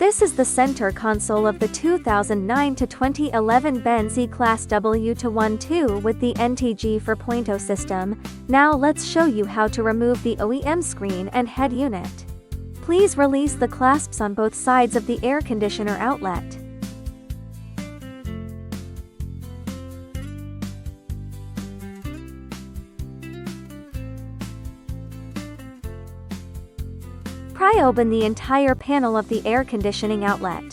This is the center console of the 2009 to 2011 Benz E-class W212 with the NTG4.0 system. Now let's show you how to remove the OEM screen and head unit. Please release the clasps on both sides of the air conditioner outlet. Pry open the entire panel of the air conditioning outlet.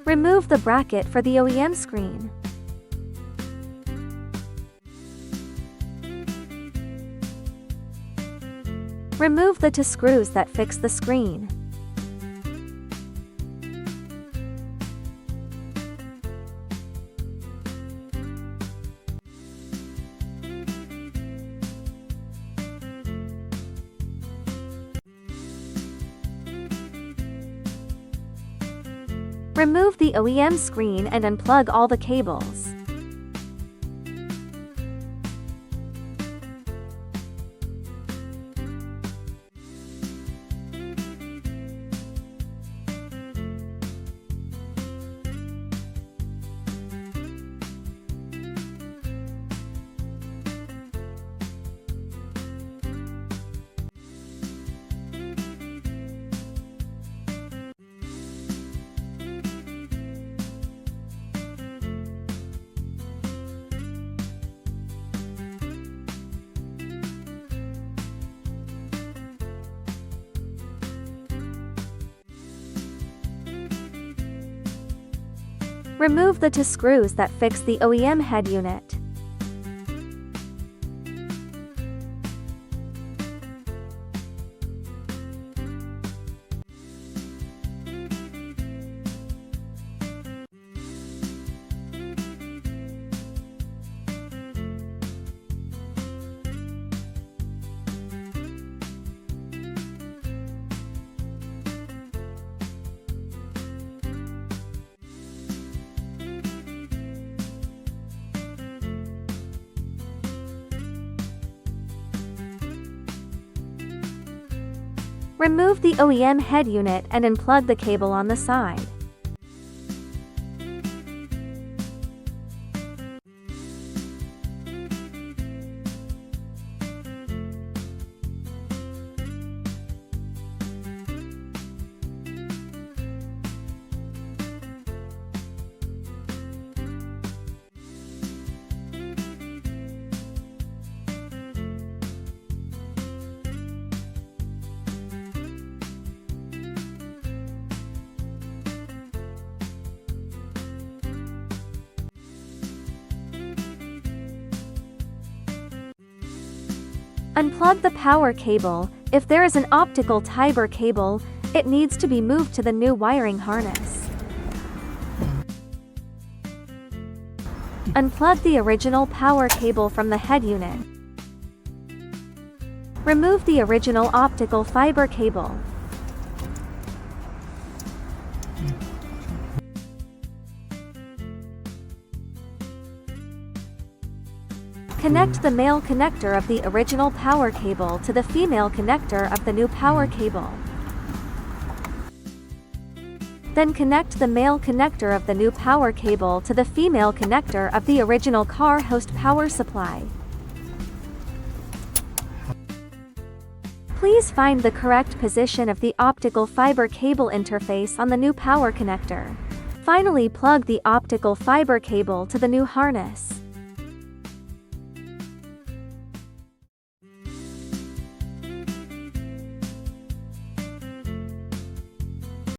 Remove the bracket for the OEM screen. Remove the two screws that fix the screen. Remove the OEM screen and unplug all the cables. Remove the two screws that fix the OEM head unit. Remove the OEM head unit and unplug the cable on the side. Unplug the power cable. If there is an optical fiber cable, it needs to be moved to the new wiring harness. Unplug the original power cable from the head unit. Remove the original optical fiber cable. Connect the male connector of the original power cable to the female connector of the new power cable. Then connect the male connector of the new power cable to the female connector of the original car host power supply. Please find the correct position of the optical fiber cable interface on the new power connector. Finally, plug the optical fiber cable to the new harness.